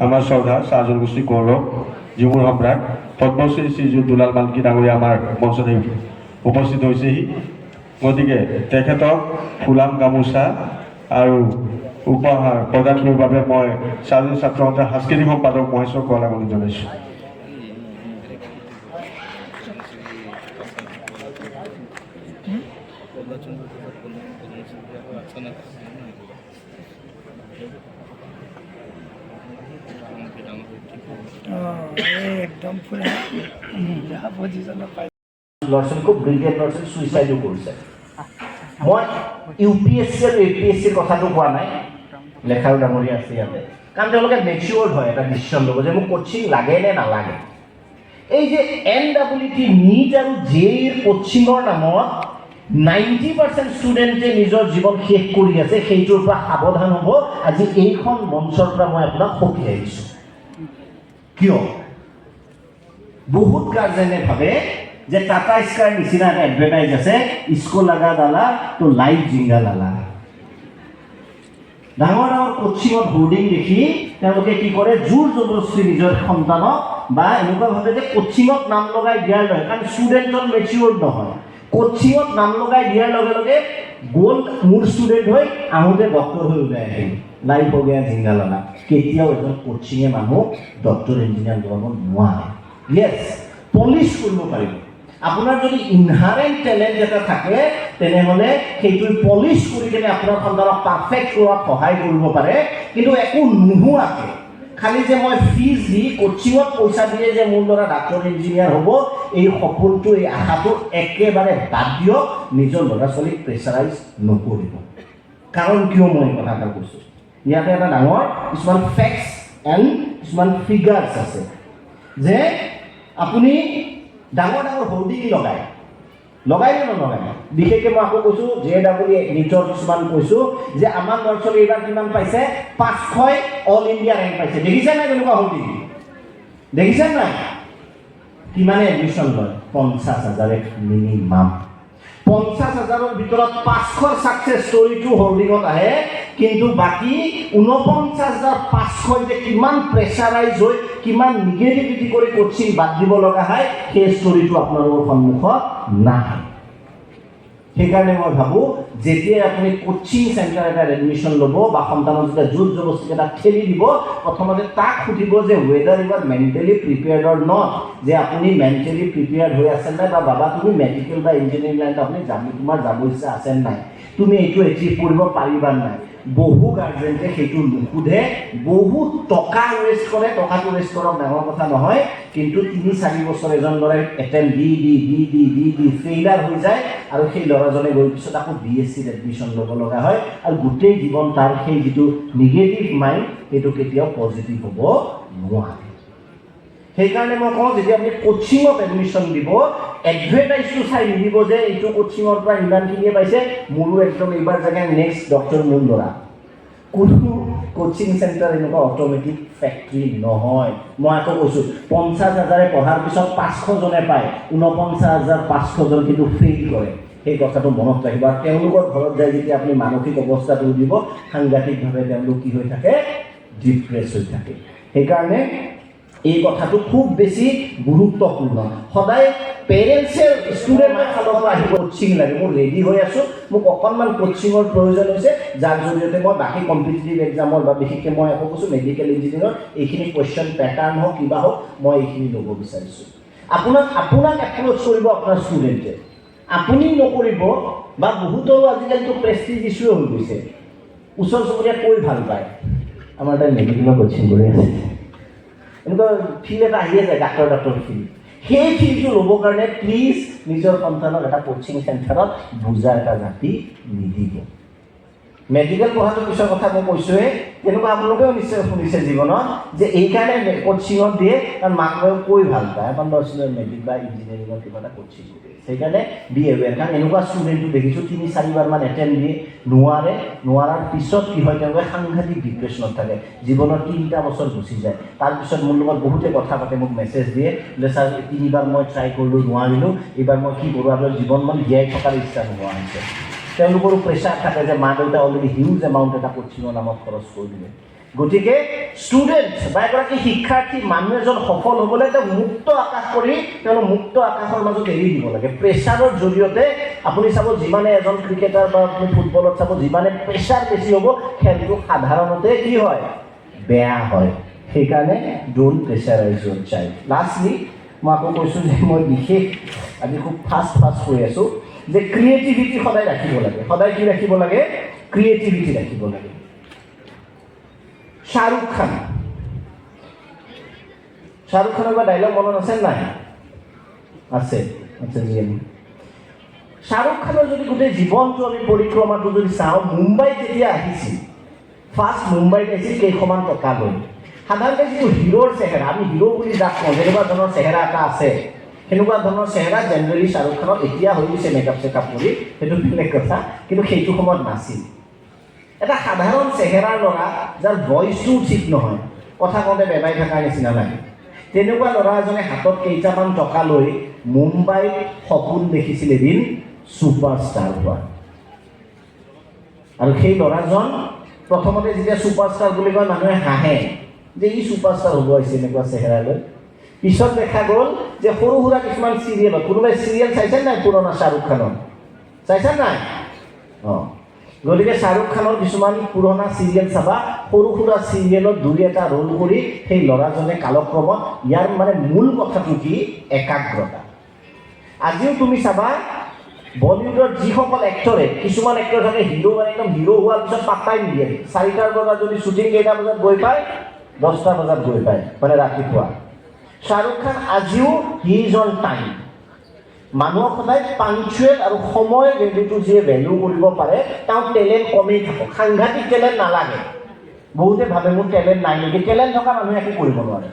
আমাৰ শ্ৰদ্ধা চাহ জনগোষ্ঠী গৌৰৱ যুৱ সম্ৰাট পদ্মশ্ৰী শ্ৰীযুত দুলাল মালকী ডাঙৰীয়া আমাৰ মঞ্চত উপস্থিত হৈছেহি। গতিকে তেখেতক ফুলাম গামোচা আৰু উপহাৰ প্ৰদান কৰিবৰ বাবে মই চাৰিজন ছাত্ৰ সন্থাৰ সাংস্কৃতিক সম্পাদক মহেশ্বৰ কোঁৱৰক অনুৰোধ জনাইছোঁ। একদম পুৰা পজিশ্যনত পাই ল'ৰা ছোৱালী খুব ব্ৰিলিয়েণ্ট ল'ৰা ছোৱালী ছুইচাইডো কৰিছে। মই UPSC আৰু APSCৰ কথাটো কোৱা নাই, লেখাৰু ডাঙৰীয়া আছে ইয়াতে, কাৰণ তেওঁলোকে মেচিয়ৰ্ড হয় এটা ডিচিশ্যন ল'ব যে মোক কোচিং লাগে নে নালাগে। এই যে NEET NEET আৰু JEEৰ কোচিঙৰ নামত 90% ষ্টুডেণ্টে নিজৰ জীৱন শেষ কৰি আছে, সেইটোৰ পৰা সাৱধান হ'ব। আজি এইখন মঞ্চৰ পৰা মই আপোনাক সকীয়াই দিছোঁ। কিয়? বহুত গাৰ্জেনে ভাবে যে টাটা স্কাইৰ নিচিনা এটা এডভাৰটাইজ আছে, স্কুল লাগা দালা তো লাইফ জিংগা লালা। ডাঙৰ ডাঙৰ কোচিঙত হোৰ্ডিং দেখি তেওঁলোকে কি কৰে, জোৰ জবৰদস্তি নিজৰ সন্তানক বা এনেকুৱা ভাবে যে কোচিঙত নাম লগাই দিয়াৰ লগে, কাৰণ ষ্টুডেণ্টজন মেচিয়ৰ্ড নহয়, কোচিঙত নাম লগাই দিয়াৰ লগে লগে গ'ল মোৰ ষ্টুডেণ্ট হৈ আহোঁতে ডক্টৰ হৈ ওলাই আহিল, লাইফ হৈ গয়া জিংগা লালা। কেতিয়াও এজন কোচিঙে মানুহ ডক্টৰ ইঞ্জিনিয়াৰ বনাব নোৱাৰে। য়েছ, পলিচ কৰিব পাৰিব। আপোনাৰ যদি ইনহাৰেণ্ট টেলেণ্ট এটা থাকে তেনেহ'লে সেইটো পলিচ কৰি কিনে আপোনাৰ সন্তানক পাৰফেক্ট কৰাত সহায় কৰিব পাৰে। কিন্তু একো নোহোৱাকৈ খালি যে মই ফিজ দি কোচিঙত পইচা দিয়ে যে মোৰ ল'ৰা ডাক্তৰ ইঞ্জিনিয়াৰ হ'ব, এই সপোনটো এই আশাটো একেবাৰে বাদ দিয়ক। নিজৰ ল'ৰা ছোৱালীক প্ৰেছাৰাইজ নকৰিব। কাৰণ কিয় মই এই কথা এটা কৈছোঁ, ইয়াতে এটা ডাঙৰ কিছুমান ফেক্টছ এণ্ড কিছুমান ফিগাৰ্ছ আছে যে আপুনি ডাঙৰ ডাঙৰ হোৰ্ডিং লগাই নে নলগাই। বিশেষকৈ মই আকৌ কৈছোঁ JEE NEETৰ কিছুমান কৈছোঁ যে আমাৰ ল'ৰা ছোৱালী এইবাৰ কিমান পাইছে, 500 অল ইণ্ডিয়া ৰেংক পাইছে। দেখিছে নাই তেনেকুৱা হোৰ্ডিং? দেখিছে নাই? কিমানে এডমিশ্যন লয়? 50,000 মিনিমাম। 50,000ৰ ভিতৰত 500ৰ ছাকচেছ ষ্টৰিটো হোৰ্ডিঙত আহে, কিন্তু বাকী 49,500 যে কিমান প্ৰেছাৰাইজ হৈ কিমান নিগেটিভিটি কৰি কোচিং বাদ দিব লগা হয়, সেই ষ্টৰিটো আপোনালোকৰ সন্মুখত নাহে। সেইকাৰণে মই ভাবোঁ যেতিয়াই আপুনি কোচিং চেণ্টাৰ এটাত এডমিশ্যন ল'ব বা সন্তানক যেতিয়া জোৰ জবৰদস্তি এটা ঠেলি দিব, প্ৰথমতে তাক সুধিব যে whether you are mentally prepared or not, যে আপুনি মেণ্টেলি প্ৰিপেয়াৰ্ড হৈ আছে নাই, বা বাবা তুমি মেডিকেল বা ইঞ্জিনিয়াৰিং লাইনত আপুনি তোমাৰ যাব ইচ্ছা আছে নাই, তুমি এইটো এচিভ কৰিব পাৰিবা নাই। বহু গাৰ্জেণ্টে সেইটো নুসুধে, বহুত টকা ৱেষ্ট কৰে। টকাটো ৱেষ্ট কৰক, ডাঙৰ কথা নহয়, কিন্তু 3-4 বছৰ এজন ল'ৰাই এটেম্প দি ফেইলাৰ হৈ যায়, আৰু সেই ল'ৰাজনে গৈ পিছত আকৌ BSCত এডমিশ্যন ল'ব লগা হয়, আৰু গোটেই জীৱন তাৰ সেই যিটো নিগেটিভ মাইণ্ড সেইটো কেতিয়াও পজিটিভ হ'ব নোৱাৰে। সেইকাৰণে মই কওঁ, যেতিয়া আপুনি কোচিঙত এডমিশ্যন দিব, এডভাৰটাইজটো চাই নিদিব যে এইটো কোচিঙৰ পৰা ইমানখিনিয়ে পাইছে, মোৰো একদম এইবাৰ জেগাই নেক্সট ডক্টৰ মোৰ ল'ৰা। কোনো কোচিং চেণ্টাৰ এনেকুৱা অট'মেটিক ফেক্টৰী নহয়। মই আকৌ কৈছোঁ 50,000 পঢ়াৰ পিছত 500জনে পায়, 49,500জন কিন্তু ফেইল কৰে। সেই কথাটো মনত ৰাখিব। আৰু তেওঁলোকৰ ঘৰত যায় যেতিয়া আপুনি মানসিক অৱস্থাটো দিব, সাংঘাতিকভাৱে তেওঁলোক কি হৈ থাকে, ডিপ্ৰেছ হৈ থাকে। সেইকাৰণে এই কথাটো খুব বেছি গুৰুত্বপূৰ্ণ। সদায় পেৰেণ্টছে ষ্টুডেণ্টৰ ফালৰ পৰা আহিব, কোচিং লাগে, মোৰ ৰেডি হৈ আছোঁ, মোক অকণমান কোচিঙৰ প্ৰয়োজন হৈছে, যাৰ জৰিয়তে মই বাকী কম্পিটিটিভ এক্সামৰ বা বিশেষকৈ মই আকৌ কৈছোঁ মেডিকেল ইঞ্জিনিয়াৰিঙৰ এইখিনি কুৱেশ্যন পেটাৰ্ণ হওক কিবা হওক, মই এইখিনি ল'ব বিচাৰিছোঁ। আপোনাক এপ্ৰ'চ কৰিব আপোনাৰ ষ্টুডেণ্টে, আপুনি নকৰিব। বা বহুতৰো আজিকালিতো প্ৰেষ্টিজ ইছ্যু হৈ গৈছে, ওচৰ চুবুৰীয়া কৈ ভাল পায়, আমাৰ তাত মেডিকেলৰ কোচিং কৰি আছে, এনেকুৱা ফিল্ড এটা আহিয়ে যায়, ডাক্তৰ ফিল্ড। সেই ফিল্ডটো ল'বৰ কাৰণে প্লিজ নিজৰ সন্তানক এটা কোচিং চেণ্টাৰত বুজা এটা জাতি নিদিব। মেডিকেল পঢ়াটো পিছৰ কথা মই কৈছোঁহে, তেনেকুৱা আপোনালোকেও নিশ্চয় শুনিছে জীৱনত, যে এইকাৰণে কোচিঙত দিয়ে কাৰণ মাক বাপেকে কৈ ভাল পায় এখন ল'ৰা ছোৱালীয়ে মেট্ৰিক বা ইঞ্জিনিয়াৰিঙৰ কিবা এটা কোচিং কৰি। সেইকাৰণে বি এৱেৰ, কাৰণ এনেকুৱা ষ্টুডেণ্টটো দেখিছোঁ 3-4বাৰমান এটেম্প দিয়ে, নোৱাৰাৰ পিছত কি হয়, তেওঁলোকে সাংঘাতিক ডিপ্ৰেশ্যনত থাকে, জীৱনৰ 3টা বছৰ গুচি যায়। তাৰপিছত মোৰ লগত বহুতে কথা পাতে, মোক মেছেজ দিয়ে যে ছাৰ 3বাৰ মই ট্ৰাই কৰিলোঁ, নোৱাৰিলোঁ, এইবাৰ মই কি কৰোঁ, আপোনাৰ জীৱনমান জীয়াই থকাৰ ইচ্ছা নোহোৱা হৈছে। তেওঁলোকৰো প্ৰেছাৰ থাকে যে মা দেউতা অলৰেডি হিউজ এমাউণ্ট এটা কোচিঙৰ নামত খৰচ কৰি দিলে। গতিকে ষ্টুডেণ্ট বা এগৰাকী শিক্ষাৰ্থী মানুহ এজন সফল হ'বলৈ তেওঁ মুক্ত আকাশ কৰি তেওঁলোক মুক্ত আকাশৰ মাজত এৰি দিব লাগে প্ৰেছাৰৰ জৰিয়তে আপুনি চাব যিমানে এজন ক্ৰিকেটাৰ বা আপুনি ফুটবলত চাব যিমানে প্ৰেছাৰ বেছি হ'ব খেলটো সাধাৰণতে কি হয় বেয়া হয় সেইকাৰণে don't pressurise Euro child lastly মই আকৌ কৈছোঁ যে মই বিশেষ আজি খুব ফাষ্ট কৈ আছোঁ যে ক্ৰিয়েটিভিটি সদায় ৰাখিব লাগে সদায় কি ৰাখিব লাগে ক্ৰিয়েটিভিটি ৰাখিব লাগে শ্বাহৰুখ খানৰ বা ডাইলগ মনত আছে নাই আছে যিয়ে শ্বাহৰুখ খানৰ যদি গোটেই জীৱনটো আমি পৰিক্ৰমাটো যদি চাওঁ মুম্বাইত যেতিয়া আহিছিল ফাৰ্ষ্ট মুম্বাইত আহিছিল কেইশমান টকা লৈ সাধাৰণতে যিটো হিৰোৰ চেহেৰা আমি হিৰো বুলি যাক কওঁ যেনেকুৱা ধৰণৰ চেহেৰা এটা আছে সেনেকুৱা ধৰণৰ চেহেৰা জেনেৰেলি শ্বাহৰুখ খানৰ এতিয়া হৈ গৈছে মেকআপ চেকআপ কৰি সেইটো বেলেগ কথা কিন্তু সেইটো সময়ত নাছিল এটা সাধাৰণ চেহেৰাৰ ল'ৰা যাৰ ভইচটো ঠিক নহয় কথা কওঁতে বেবাই থকাৰ নিচিনা লাগে তেনেকুৱা ল'ৰা এজনে হাতত কেইটামান টকা লৈ মুম্বাইত সপোন দেখিছিল এদিন ছুপাৰষ্টাৰ হোৱা আৰু সেই ল'ৰাজন প্ৰথমতে যেতিয়া ছুপাৰষ্টাৰ বুলি কয় মানুহে হাঁহে যে ই ছুপাৰষ্টাৰ হ'ব আহিছে এনেকুৱা চেহেৰালৈ পিছত দেখা গ'ল যে সৰু সুৰা কিছুমান চিৰিয়েলত কোনোবাই চিৰিয়েল চাইছে নাই পুৰণা শ্বাহৰুখ খানৰ চাইছে নাই অঁ গতিকে শ্বাহৰুখ খানৰ কিছুমান পুৰণা চিৰিয়েল চাবা সৰু সুৰা চিৰিয়েলত দুই এটা ৰোল কৰি সেই ল'ৰাজনে কালক্ৰমত ইয়াৰ মানে মূল কথাটো কি একাগ্ৰতা আজিও তুমি চাবা বলিউডৰ যিসকল এক্টৰে কিছুমান এক্টৰ থাকে হিৰো মানে একদম হিৰো হোৱাৰ পিছত পাত্তাই নিদিয়ে 4টাৰ বজাত যদি শ্বুটিং কেইটা বজাত গৈ পায় 10টা বজাত গৈ পায় মানে ৰাতিপুৱা শ্বাহৰুখ খান আজিও হি ইজ অন টাইম মানুহক সদায় পাংচুৱেল আৰু সময় ভেলুটো যিয়ে ভেলু কৰিব পাৰে তেওঁ টেলেণ্ট কমেই থাকক সাংঘাতিক টেলেণ্ট নালাগে বহুতে ভাবে মোৰ টেলেণ্ট নাই নেকি টেলেণ্ট থকা মানুহে একো কৰিব নোৱাৰে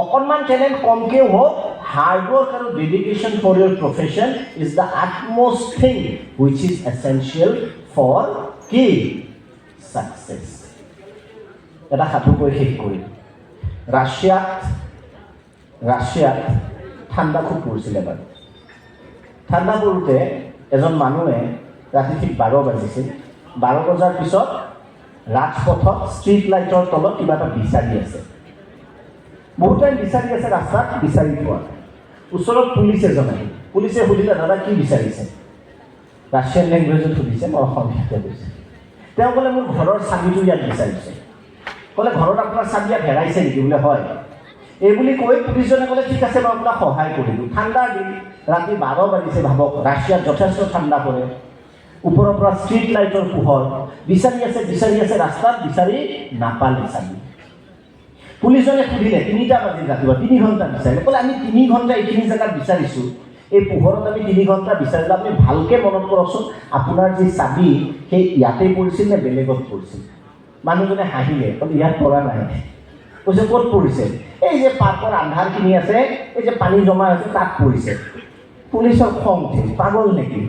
অকণমান টেলেণ্ট কমকেও হওক হাৰ্ডৱৰ্ক আৰু dedication for your profession is the utmost thing which is essential for কি ছাকচেছ এটা সাধু কৈ শেষ কৰিম ৰাছিয়াত ঠাণ্ডা খুব পৰিছিলে বাৰু ঠাণ্ডা পৰোঁতে এজন মানুহে ৰাতি ঠিক 12 বাজিছিল 12 বজাৰ পিছত ৰাজপথত ষ্ট্ৰীট লাইটৰ তলত কিবা এটা বিচাৰি আছে বহুত টাইম বিচাৰি আছে ৰাস্তাত বিচাৰি পোৱা ওচৰত পুলিচ এজন আহিল পুলিচে সুধিলে দাদা কি বিচাৰিছে ৰাছিয়ান লেংগুৱেজত সুধিছে মই অসমীয়াতে কৈছে তেওঁ ক'লে মোৰ ঘৰৰ চাবিটো ইয়াত বিচাৰিছে ক'লে ঘৰত আপোনাৰ চাবি ইয়াত হেৰাইছে নেকি বোলে হয় এই বুলি কৈ পুলিচজনে ক'লে ঠিক আছে মই আপোনাক সহায় কৰিলোঁ ঠাণ্ডাৰ দিন ৰাতি 12 বাজিছে ভাবক ৰাছিয়াত যথেষ্ট ঠাণ্ডা পৰে ওপৰৰ পৰা ষ্ট্ৰীট লাইটৰ পোহৰ বিচাৰি আছে ৰাস্তাত বিচাৰি নাপালে চাবি পুলিচজনে সুধিলে 3টা বাজিল ৰাতিপুৱা 3 ঘণ্টা বিচাৰিলে ক'লে আমি 3 ঘণ্টা এইখিনি জেগাত বিচাৰিছোঁ এই পোহৰত আমি 3 ঘণ্টা বিচাৰিলে আপুনি ভালকৈ মনত কৰকচোন আপোনাৰ যি চাবি সেই ইয়াতে পৰিছিল নে বেলেগত পৰিছিল মানুহজনে হাঁহিলে ক'লে ইয়াত পৰা নাই কৈছে ক'ত পৰিছে এই যে পাৰ্কৰ আন্ধাৰখিনি আছে এই যে পানী জমা আছে তাত পৰিছে পুলিচৰ খং উঠিল পাগল নেকি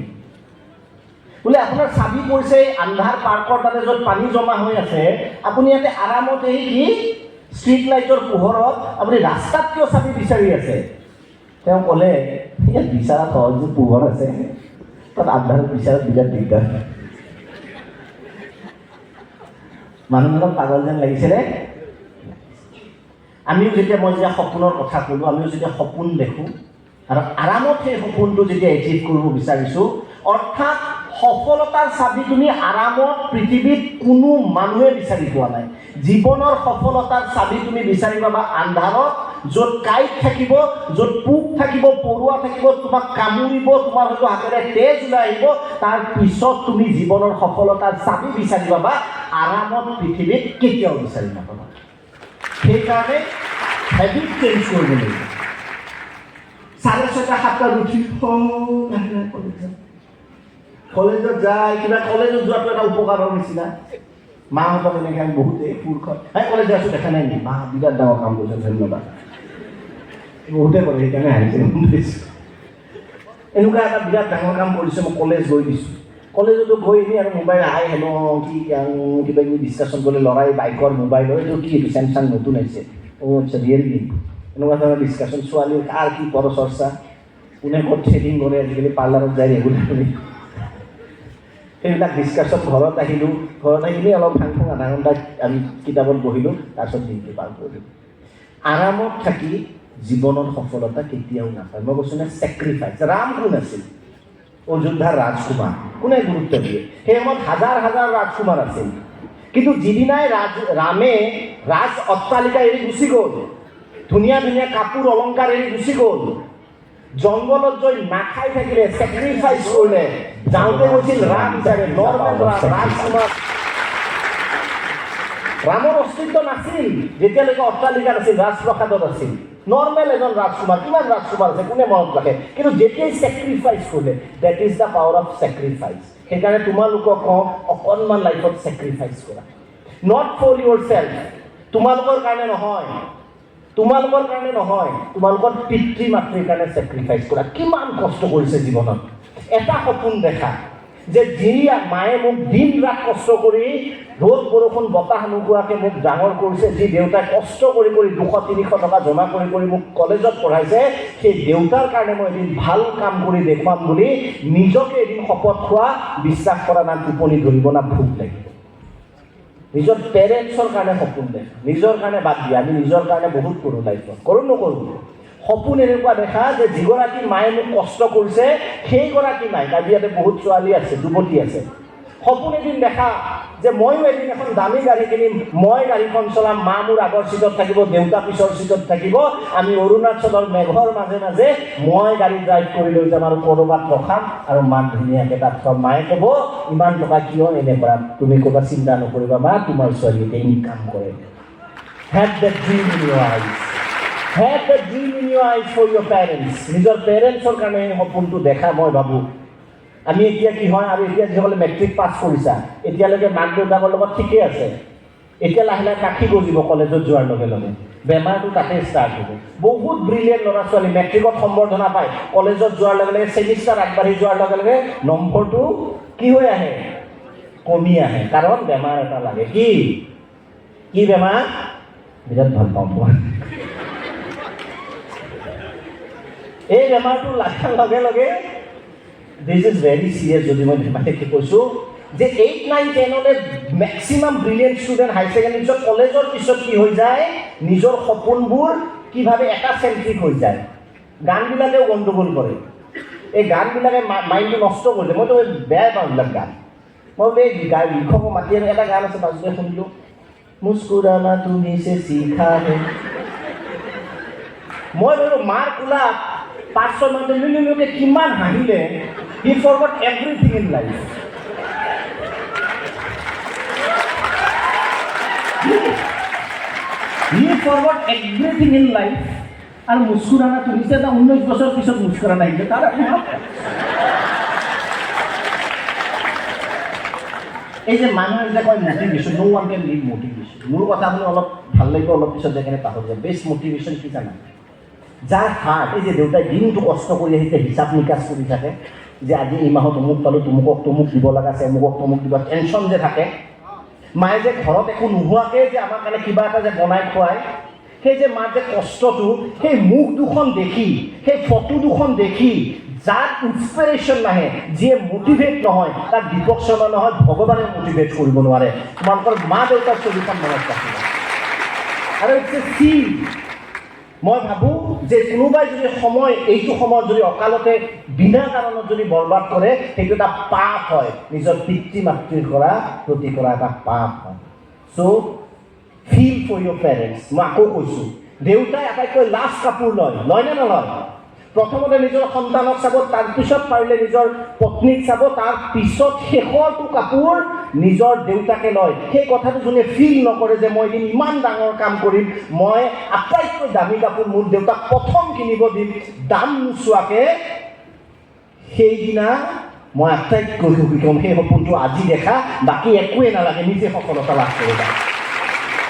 বোলে আপোনাৰ চাবি পৰিছে আন্ধাৰ পাৰ্কৰ তাতে য'ত পানী জমা হৈ আছে আপুনি ইয়াতে আৰামত এই কি ষ্ট্ৰীট লাইটৰ পোহৰত আপুনি ৰাস্তাত কিয় চাবি বিচাৰি আছে তেওঁ ক'লে ইয়াত বিচাৰাত সহজ যে পোহৰ আছে তাত আন্ধাৰত বিচাৰাত বিৰাট দিগদাৰ মানুহজনক পাগল যেন লাগিছিলে আমিও যেতিয়া মই যেতিয়া সপোনৰ কথা ক'লোঁ আমিও যেতিয়া সপোন দেখোঁ আৰু আৰামত সেই সপোনটো যেতিয়া এচিভ কৰিব বিচাৰিছোঁ অৰ্থাৎ সফলতাৰ চাবি তুমি আৰামত পৃথিৱীত কোনো মানুহে বিচাৰি পোৱা নাই জীৱনৰ সফলতাৰ চাবি তুমি বিচাৰি পাবা আন্ধাৰত য'ত কাঁইট থাকিব য'ত পোক থাকিব পৰুৱা থাকিব তোমাক কামুৰিব তোমাৰ হয়তো হাতেৰে তেজ ওলাই আহিব তাৰ পিছত তুমি জীৱনৰ সফলতাৰ চাবি বিচাৰি পাবা আৰামত পৃথিৱীত কেতিয়াও বিচাৰি নাপাবা সেইকাৰণে হেবিট চেঞ্জ কৰিব লাগিব 6:30 7টাত উঠি কলেজত যায় কিবা কলেজত যোৱাটো এটা উপকাৰৰ নিচিনা মাহঁতক এনেকৈ আমি বহুতে পুৰুষত কলেজ আছোঁ দেখা নাই নেকি মা বিৰাট ডাঙৰ কাম কৰিছে ধন্যবাদ বহুতে কৰে সেইকাৰণে আহিছে এনেকুৱা এটা বিৰাট ডাঙৰ কাম কৰিছে মই কলেজ গৈ দিছোঁ কলেজতো গৈ এনে আৰু মোবাইল হেল্ল' কি কিবা কিবি ডিছকাশ্যন কৰিলে ল'ৰাই বাইকৰ মোবাইলৰ এইটো কি এইটো চেমচাং নতুন আহিছে আচ্ছা ৰিয়েলমি এনেকুৱা ধৰণৰ ডিছকাশ্যন ছোৱালীৰ কাৰ কি পৰ চৰ্চা কোনে ক'ত থ্ৰেডিং কৰে আজিকালি পাৰ্লাৰত যায় ৰেগুলাৰলি সেইবিলাক ডিছকাশ্যন ঘৰত আহিলোঁ অলপ ফাং ফুং আধা ঘণ্টা আমি কিতাপত বহিলোঁ, তাৰপিছত দিনটো পাৰ কৰিলোঁ। আৰামত থাকি জীৱনত সফলতা কেতিয়াও নাপায়। মই কৈছোঁ নে ছেক্ৰিফাইচ। ৰাম কোন আছিল? অযোধ্যাৰ ৰাজকুমাৰ। কোনে গুৰুত্ব দিয়ে? সেই সময়ত হাজাৰ হাজাৰ ৰাজকুমাৰ আছিল, কিন্তু যিদিনাই ৰামে ৰাজ অট্টালিকা এৰি গুচি গ'ল, ধুনীয়া ধুনীয়া কাপোৰ অলংকাৰ এৰি গুচি গ'ল, জংঘলত গৈ নাখাই থাকিলে, ছেক্ৰিফাইচ কৰিলে, যাওঁতে গৈছিল ৰাম হিচাপে নৰ্মেল ৰাজকুমাৰ। ৰামৰ অস্তিত্ব নাছিল যেতিয়ালৈকে অট্টালিকা নাছিল, ৰাজপ্ৰসাদত আছিল। নৰ্মেল এজন ৰাজকুমাৰ, কিমান ৰাজকুমাৰ আছে কোনে মনত ৰাখে? কিন্তু যেতিয়াই ছেক্ৰিফাইচ কৰিলে, that is the power of sacrifice. সেইকাৰণে তোমালোকক কওঁ, অকণমান লাইফত ছেক্ৰিফাইচ কৰা। নট ফৰ ইউৰ চেল্ফ, তোমালোকৰ কাৰণে নহয়, তোমালোকৰ কাৰণে নহয়, তোমালোকৰ পিতৃ মাতৃৰ কাৰণে ছেক্ৰিফাইচ কৰা। কিমান কষ্ট কৰিছে জীৱনত। এটা সপোন দেখা যে যি মায়ে মোক দিন ৰাত কষ্ট কৰি ৰ'দ বৰষুণ বতাহ নোপোৱাকৈ মোক ডাঙৰ কৰিছে, যি দেউতাই কষ্ট কৰি 200-300 টকা জমা কৰি মোক কলেজত পঢ়াইছে, সেই দেউতাৰ কাৰণে মই এদিন ভাল কাম কৰি দেখুৱাম বুলি নিজকে এদিন শপত খোৱা, বিশ্বাস কৰা না টোপনি ধৰিব না ভোক লাগিব। নিজৰ পেৰেণ্টছৰ কাৰণে সপোন দেখা, নিজৰ কাৰণে বাদ দিয়া। আমি নিজৰ কাৰণে বহুত কৰোঁ লাইফত, কৰোঁ নকৰোঁ? সপোন এনেকুৱা দেখা যে যিগৰাকী মায়ে মোক কষ্ট কৰিছে সেইগৰাকী মায়ে, কাজিয়াতে বহুত ছোৱালী আছে, যুৱতী আছে, সপোন এদিন দেখা যে ময়ো এদিন এখন দামী গাড়ী কিনিম, মই গাড়ীখন চলাম, মা মোৰ আগৰ চিটত থাকিব, দেউতা পিছৰ চিটত থাকিব, আমি অৰুণাচলৰ মেঘৰ মাজে মাজে মই গাড়ী ড্ৰাইভ কৰি লৈ যাম আৰু ক'ৰবাত ৰখাম আৰু মাক ধুনীয়াকৈ তাত থম। মায়ে ক'ব, ইমান টকা কিয় এনে কৰা? তুমি ক'বা, চিন্তা নকৰিবা মা, তোমাৰ ছোৱালীয়ে ইনকাম কৰে। Have that dream in your eyes. Have that dream in your eyes for your parents. নিজৰ পেৰেণ্টছৰ কাৰণে এই সপোনটো দেখা। মই ভাবোঁ আমি এতিয়া কি হয়, আৰু এতিয়া যিসকলে মেট্ৰিক পাছ কৰিছা, এতিয়ালৈকে মাক দেউতাকৰ লগত ঠিকেই আছে, এতিয়া লাহে লাহে কাঠি গজিব কলেজত যোৱাৰ লগে লগে, বেমাৰটো তাতে ষ্টাৰ্ট হ'ব। বহুত ব্ৰিলিয়েণ্ট ল'ৰা ছোৱালী মেট্ৰিকত সম্বৰ্ধনা পায়, কলেজত যোৱাৰ লগে লগে, ছেমিষ্টাৰ আগবাঢ়ি যোৱাৰ লগে লগে নম্বৰটো কি হৈ আহে? কমি আহে। কাৰণ বেমাৰ এটা লাগে। কি বেমাৰ? বিৰাট ভাল পাওঁ মই। এই বেমাৰটো লগাৰ লগে লগে, দিছ ইজ ভেৰি চিৰিয়াছ। যদি মই ধেমালিকে কৈছোঁ যে 8, 9, 10 মেক্সিমাম ব্ৰিলিয়েণ্ট ষ্টুডেণ্ট হাই ছেকেণ্ডেৰী পিছত কলেজৰ পিছত কি হৈ যায়, নিজৰ সপোনবোৰ কিভাৱে এটা চেণ্ট্ৰিক হৈ যায়। গানবিলাকেও গণ্ডগোল কৰে। এই গানবিলাকে মাইণ্ডটো নষ্ট কৰিলে। মইতো বেয়া পাওঁ এইবিলাক গান। মই বোলে এই লিখক মাতি আনি এটা গান আছে, মাজতে শুনিলোঁ, মুস্কুৰানা তুমি সে শিখা হে। মই ধৰিলোঁ মাৰ কোলাত 5-6 মাহ লুলুকে কিমান হাঁহিলে। He forgot everything in life. He forgot everything in life. আৰু মুস্কুৰানা তুলিছে, এটা 19 বছৰ পিছত মুস্কুৰানা আহিলে তাৰ। এই যে মানুহে যে কয় মটিভেশ্যন, নো ওৱান কেন লিভ মটিভেশ্যন। মোৰ কথা আপুনি অলপ ভাল লাগিব, অলপ পিছত যে কেনে পাহৰি যায়। বেষ্ট মটিভেশ্যন কি জানা? যাৰ হাৰ্ট, এই যে দেউতাই দিনটো কষ্ট কৰি আহিছে, হিচাপ নিকাচ কৰি থাকে যে আজি এই মাহত অমুক পালোঁ, তমুক দিব লগা আছে, অমুকক তমুক দিব, টেনশ্যন যে থাকে। মায়ে যে ঘৰত একো নোহোৱাকৈ যে আমাৰ কাৰণে কিবা এটা যে বনাই খুৱায়, সেই যে মাৰ যে কষ্টটো, সেই মুখ দুখন দেখি, সেই ফটো দুখন দেখি যাৰ ইনস্পিৰেশ্যন নাহে, যিয়ে মটিভেট নহয়, তাক দীপক শৰ্মা নহয় ভগৱানে মটিভেট কৰিব নোৱাৰে। তোমালোকৰ মা দেউতাৰ ছবিখন মনত ৰাখিব। আৰু ইটছ এ চিন। মই ভাবোঁ যে কোনোবাই যদি এইটো সময়ত যদি অকালতে বিনা কাৰণত যদি বৰবাদ কৰে, সেইটো এটা পাপ হয়, নিজৰ পিতৃ মাতৃৰ প্ৰতি কৰা এটা পাপ হয়। চ' ফিল ফৰ ইয়'ৰ পেৰেণ্টছ। মই আকৌ কৈছোঁ, দেউতাই আটাইতকৈ লাষ্ট কাপোৰ লয় নে নলয়? প্ৰথমতে নিজৰ সন্তানক চাব, তাৰপিছত পাৰিলে নিজৰ পত্নীক চাব, তাৰপিছত শেষৰটো কাপোৰ নিজৰ দেউতাকে লয়। সেই কথাটো যোনে ফিল নকৰে যে মই এদিন ইমান ডাঙৰ কাম কৰিম, মই আটাইতকৈ দামী কাপোৰ মোৰ দেউতাক প্ৰথম কিনিব দিম দাম নোচোৱাকৈ, সেইদিনা মই আটাইতকৈ সুখী হ'ম। সেই সপোনটো আজি দেখা, বাকী একোৱেই নালাগে, নিজে সফলতা লাভ কৰিবা।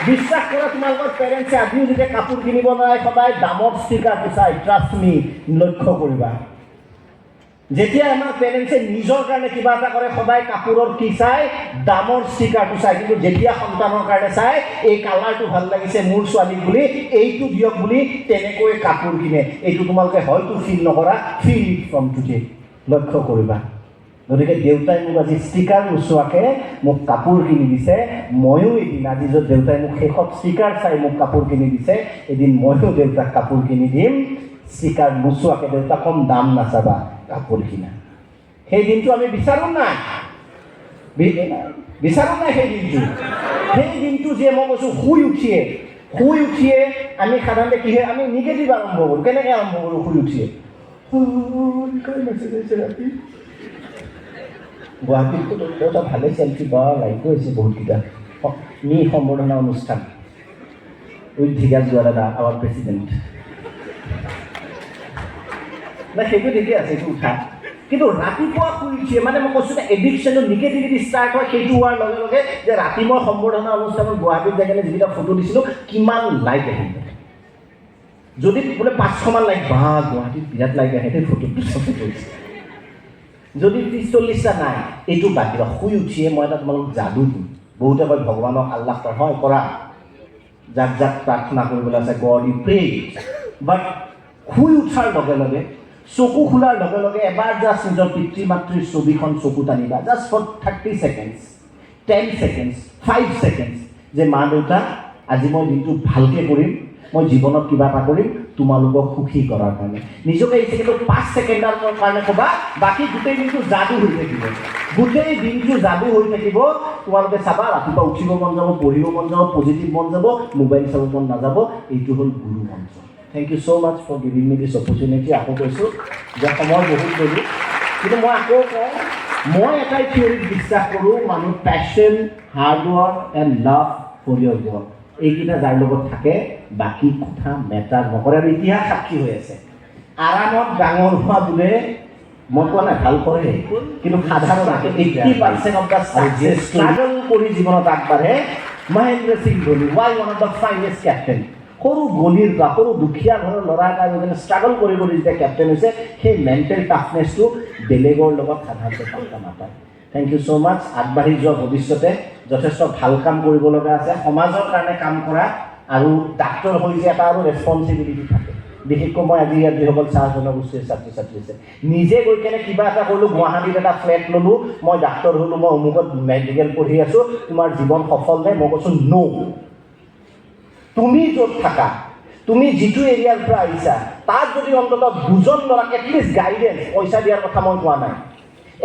বিশ্বাস কৰা, তোমালোকৰ পেৰেণ্টছে আজিও যেতিয়া কাপোৰ কিনিব নোৱাৰে, সদায় দামৰ ষ্টিকাৰটো চাই, ট্ৰাষ্ট মি, লক্ষ্য কৰিবা। যেতিয়া আমাৰ পেৰেণ্টছে নিজৰ কাৰণে কিবা এটা কৰে, সদায় কাপোৰৰ কি চাই? দামৰ ষ্টিকাৰটো চাই। কিন্তু যেতিয়া সন্তানৰ কাৰণে চাই, এই কালাৰটো ভাল লাগিছে মোৰ ছোৱালীক বুলি, এইটো দিয়ক বুলি, তেনেকৈ কাপোৰ কিনে। এইটো তোমালোকে হয়তো ফিল নকৰা, ফিল ইট ফ্ৰম টুডে। লক্ষ্য কৰিবা। গতিকে দেউতাই মোক আজি ষ্টিকাৰ নোচোৱাকৈ মোক কাপোৰ কিনি দিছে, ময়ো এদিন আজি য'ত দেউতাই মোক শেষত ষ্টিকাৰ চাই মোক কাপোৰ কিনি দিছে, এদিন ময়ো দেউতাক কাপোৰ কিনি দিম ষ্টিকাৰ নোচোৱাকৈ। দেউতাক কম দাম নাচাবা কাপোৰ কিনা। সেই দিনটো আমি বিচাৰোঁ নাই? বিচাৰোঁ নাই সেই দিনটো? সেই দিনটো যে মই কৈছোঁ শুই উঠিয়ে আমি সাধাৰণতে কি হয়, আমি নিগেটিভ আৰম্ভ কৰোঁ। কেনেকৈ আৰম্ভ কৰোঁ? শুই উঠিয়ে ৰাতি গুৱাহাটীততো দেউতা ভালে চেল্ফি পোৱা লাইকো হৈছে বহুতকেইটা। সম্বৰ্ধনা অনুষ্ঠান উইথ ধিগা যোৱা দাদা আৱাৰ প্ৰেচিডেণ্ট না, সেইটো ঠিকে আছে, সেইটো উঠা। কিন্তু ৰাতিপুৱা শুই উঠিয়ে মানে মই কৈছোঁ এডিকশ্যনটো নিগেটিভিটি ষ্টাৰ্ট হয়। সেইটো হোৱাৰ লগে লগে যে ৰাতি মই সম্বৰ্ধনা অনুষ্ঠানত গুৱাহাটীত যাই কিনে যিকেইটা ফটো দিছিলোঁ কিমান লাইক আহিল। যদি বোলে 500মান লাইক, বা গুৱাহাটীত বিৰাট লাইক আহে সেই ফটোটো চবে কৰিছে। যদি 30-40টা নাই, এইটো বাদ দিবা। শুই উঠিয়ে মই এটা তোমালোক যাদু দিম। বহুতে কয় ভগৱানক আল্লাহ হয় কৰা, যাক যাক প্ৰাৰ্থনা কৰিবলৈ আছে গড ইউ প্ৰে, বাট শুই উঠাৰ লগে লগে চকু খোলাৰ লগে লগে এবাৰ জাষ্ট নিজৰ পিতৃ মাতৃৰ ছবিখন চকুত আনিবা, just for 30 seconds, 10 seconds, 5 seconds, যে মা দেউতা আজি মই দিনটো ভালকৈ কৰিম, মই জীৱনত কিবা এটা কৰিম তোমালোকক সুখী কৰাৰ কাৰণে। নিজকে এই ছেকেণ্ডত 5 ছেকেণ্ডৰ কাৰণে ক'বা, বাকী গোটেই দিনটো যাদু হৈ থাকিব। গোটেই দিনটো যাদু হৈ থাকিব। তোমালোকে চাবা ৰাতিপুৱা উঠিব মন যাব, পঢ়িব মন যাব, পজিটিভ মন যাব, মোবাইল চাব মন নাযাব। এইটো হ'ল গুৰু মন্ত্ৰ। Thank you so' much for giving me this opportunity. আকৌ কৈছোঁ যে সময় বহুত ল'লোঁ, কিন্তু মই আকৌ কওঁ, মই এটাই থিয়ৰিত বিশ্বাস কৰোঁ, মানুহ passion, hard work and love for your work, এইকেইটা যাৰ লগত থাকে বাকী কথা মেটাৰ নকৰে। আৰু ইতিহাস সাক্ষী হৈ আছে। আৰামত ডাঙৰ হোৱা বোলে মই কোৱা নাই ভাল কৰে, কিন্তু সাধাৰণ 80% অফ দ্য ছাকচেছ ষ্ট্ৰাগল কৰি জীৱনত আগবাঢ়ে। Mahendra Singh Dhoni, Y one of the finest captain. সৰু গলিৰ পৰা, সৰু দুখীয়া ঘৰৰ ল'ৰা এটা ষ্ট্ৰাগল কৰি যেতিয়া কেপ্টেইন হৈছে, সেই মেণ্টেল টাফনেছটো বেলেগৰ লগত সাধাৰণতে পাত্তা নাপায়। থেংক ইউ ছ' মাছ। আগবাঢ়ি যোৱা ভৱিষ্যতে যথেষ্ট ভাল কাম কৰিব লগা আছে, সমাজৰ কাৰণে কাম কৰা, আৰু ডাক্তৰ হৈ যে এটা আৰু ৰেছপনচিবিলিটি থাকে। বিশেষকৈ মই আজি ইয়াত যিসকল চাহ জনগোষ্ঠীৰ ছাত্ৰ ছাত্ৰী আছে, নিজে গৈ কেনে কিবা এটা কৰিলোঁ, গুৱাহাটীত এটা ফ্লেট ল'লোঁ, মই ডাক্তৰ হ'লোঁ, মই অমুকত মেডিকেল পঢ়ি আছোঁ, তোমাৰ জীৱন সফল নে? মই কৈছোঁ ন'। তুমি য'ত থাকা, তুমি যিটো এৰিয়াৰ পৰা আহিছা, তাত যদি অন্ততঃ 2জন ল'ৰাক এটলিষ্ট গাইডেঞ্চ, পইচা দিয়াৰ কথা মই কোৱা নাই,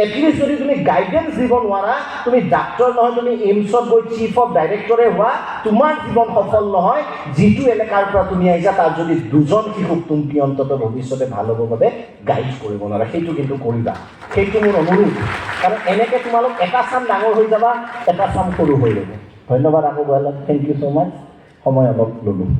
এটলিষ্ট যদি তুমি গাইডেঞ্চ দিব নোৱাৰা, তুমি ডাক্তৰ নহয়, তুমি এইমছত গৈ চিফ অফ ডাইৰেক্টৰে হোৱা, তোমাৰ জীৱন সফল নহয়। যিটো এলেকাৰ পৰা তুমি আহিছা, তাত যদি 2জন শিশুক তুমি অন্ততঃ ভৱিষ্যতে ভাল হ'বৰ বাবে গাইড কৰিব নোৱাৰা, সেইটো কিন্তু কৰিবা। সেইটো মোৰ অনুৰোধ। কাৰণ এনেকৈ তোমালোক এটা চাম ডাঙৰ হৈ যাবা, এটা চাম সৰু হৈ যাব। ধন্যবাদ আকৌ বহালাম। থেংক ইউ ছ' মাছ। সময় অলপ ল'লোঁ।